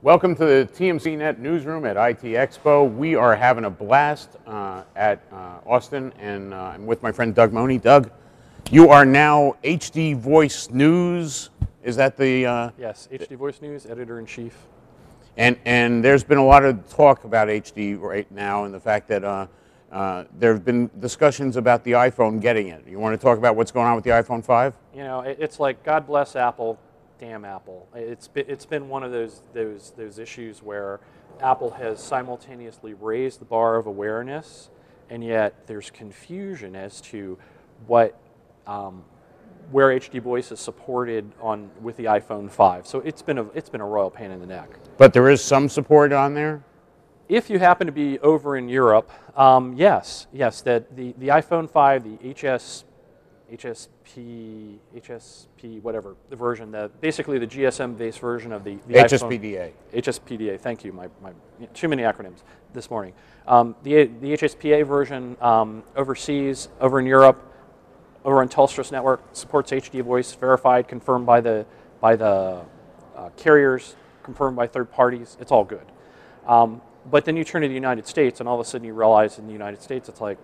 Welcome to the TMC Net newsroom at IT Expo. We are having a blast at Austin, and I'm with my friend Doug Mohney. Doug, you are now HDVoice News. Is that the? Yes, HDVoice News, editor-in-chief. And there's been a lot of talk about HD right now, and the fact that there have been discussions about the iPhone getting it. You want to talk about what's going on with the iPhone 5? You know, it's like God bless Apple. Damn Apple. It's been one of those issues where Apple has simultaneously raised the bar of awareness, and yet there's confusion as to what where HDVoice is supported on with the iPhone 5. So it's been a royal pain in the neck. But there is some support on there? If you happen to be over in Europe, yes, that the iPhone 5, the HSP, whatever the version, basically the GSM-based version of the HSPDA. iPhone, HSPDA. Thank you. My too many acronyms this morning. The HSPA version overseas, over in Europe, over on Telstra's network, supports HDVoice, verified, confirmed by the carriers, confirmed by third parties. It's all good. But then you turn to the United States, and all of a sudden you realize in the United States it's like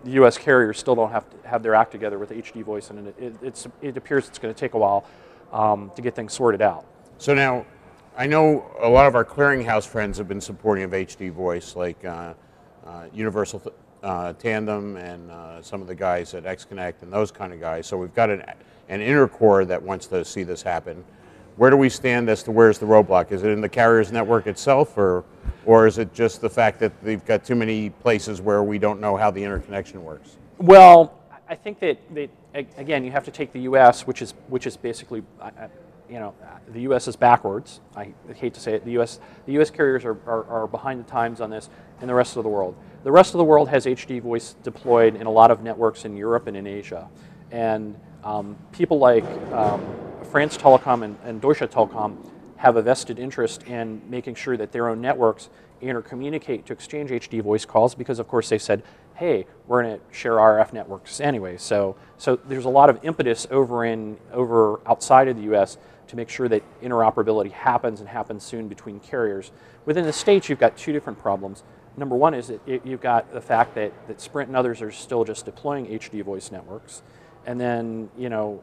the U.S. carriers still don't have to have their act together with HDVoice, and it appears it's going to take a while to get things sorted out. So now, I know a lot of our clearinghouse friends have been supporting of HDVoice, like Universal Tandem and some of the guys at XConnect and those kind of guys. So we've got an inner core that wants to see this happen. Where do we stand as to where's the roadblock? Is it in the carrier's network itself, or is it just the fact that they've got too many places where we don't know how the interconnection works? Well, I think that again, you have to take the U.S., which is basically, you know, the U.S. is backwards. I hate to say it. The U.S. carriers are behind the times on this, and the rest of the world. The rest of the world has HDVoice deployed in a lot of networks in Europe and in Asia, and people like France Telecom and Deutsche Telekom have a vested interest in making sure that their own networks intercommunicate to exchange HDVoice calls, because of course they said, hey, we're going to share RF networks anyway. So there's a lot of impetus over outside of the US to make sure that interoperability happens, and happens soon, between carriers. Within the States, you've got two different problems. Number one is that you've got the fact that Sprint and others are still just deploying HDVoice networks. And then, you know,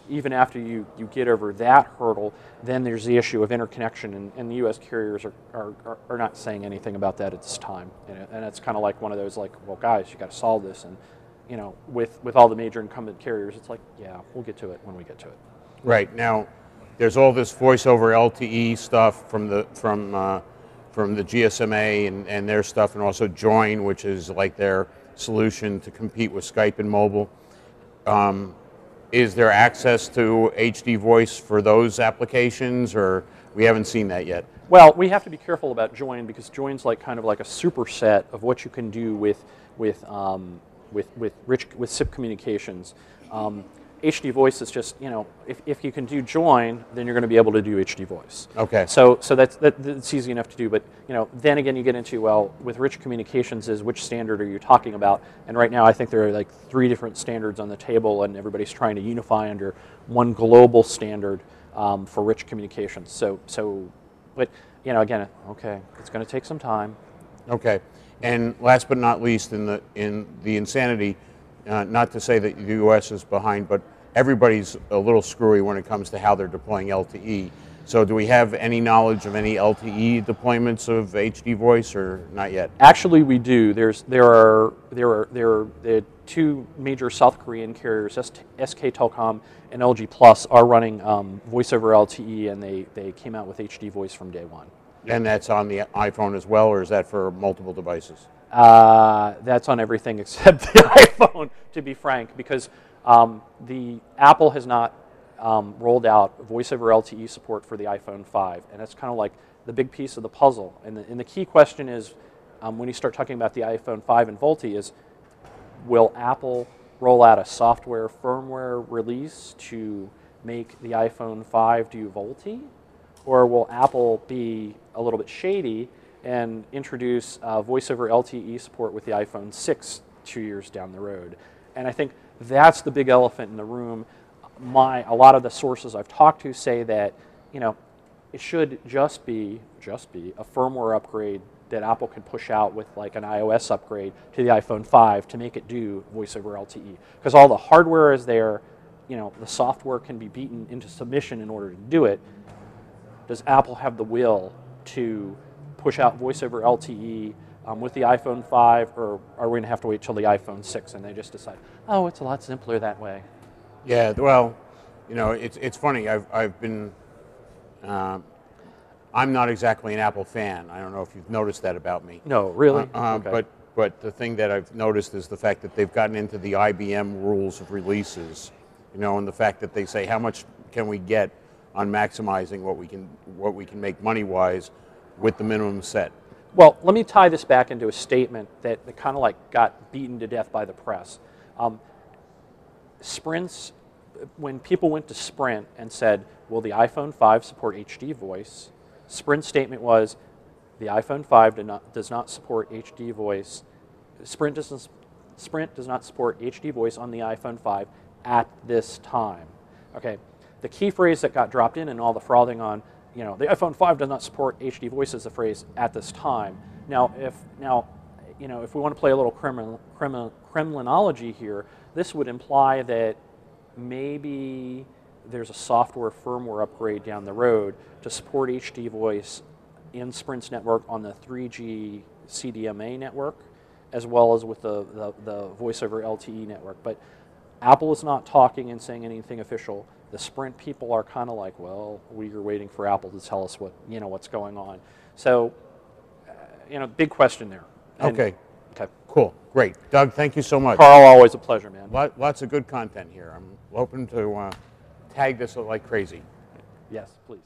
even after you get over that hurdle, then there's the issue of interconnection, and the U.S. carriers are not saying anything about that at this time. And it's kind of like one of those, like, well, guys, you got to solve this. And, you know, with all the major incumbent carriers, it's like, yeah, we'll get to it when we get to it. Right. Now, there's all this voice over LTE stuff from the GSMA and their stuff, and also Join, which is like their solution to compete with Skype and mobile. Is there access to HDVoice for those applications, or we haven't seen that yet? Well, we have to be careful about Join, because Join's like kind of like a superset of what you can do with SIP communications. HDVoice is just, you know, if you can do Join, then you're going to be able to do HDVoice. Okay. So that's easy enough to do. But, you know, then again you get into, well, with rich communications, is which standard are you talking about? And right now I think there are like 3 different standards on the table, and everybody's trying to unify under one global standard for rich communications. But, you know, again, okay, it's going to take some time. Okay. And last but not least, in the insanity, not to say that the U.S. is behind, but everybody's a little screwy when it comes to how they're deploying LTE. So do we have any knowledge of any LTE deployments of HDVoice, or not yet? Actually, we do. There are 2 major South Korean carriers, SK Telecom and LG Plus, are running voice over LTE, and they came out with HDVoice from day one. And that's on the iPhone as well, or is that for multiple devices? That's on everything except the iPhone, to be frank, because the Apple has not rolled out voice over LTE support for the iPhone 5, and that's kind of like the big piece of the puzzle. And the key question is, when you start talking about the iPhone 5 and VoLTE, is will Apple roll out a software firmware release to make the iPhone 5 do VoLTE, or will Apple be a little bit shady and introduce voice over LTE support with the iPhone 6 2 years down the road? And I think that's the big elephant in the room. A lot of the sources I've talked to say that, you know, it should just be a firmware upgrade that Apple can push out with like an iOS upgrade to the iPhone 5 to make it do voice over LTE. Because all the hardware is there, you know, the software can be beaten into submission in order to do it. Does Apple have the will to push out voice over LTE with the iPhone 5, or are we going to have to wait till the iPhone 6 and they just decide, oh, it's a lot simpler that way? Yeah, well, you know, it's funny. I've been, I'm not exactly an Apple fan. I don't know if you've noticed that about me. No, really? Okay. But the thing that I've noticed is the fact that they've gotten into the IBM rules of releases, you know, and the fact that they say how much can we get on maximizing what we can make money-wise with the minimum set. Well, let me tie this back into a statement that kind of like got beaten to death by the press. Sprint's, when people went to Sprint and said, will the iPhone 5 support HD voice? Sprint's statement was, the iPhone 5 does not support HD voice. Sprint does not support HD voice on the iPhone 5 at this time. Okay, the key phrase that got dropped in all the frothing on, you know, the iPhone 5 does not support HD voice is the phrase at this time. Now, if we want to play a little Kremlinology here, this would imply that maybe there's a software firmware upgrade down the road to support HD voice in Sprint's network on the 3G CDMA network, as well as with the voice over LTE network. But Apple is not talking and saying anything official. The Sprint people are kind of like, well, we're waiting for Apple to tell us what's going on. So, big question there. Okay. Okay. Cool. Great. Doug, thank you so much. Carl, always a pleasure, man. Lots of good content here. I'm hoping to tag this like crazy. Yes, please.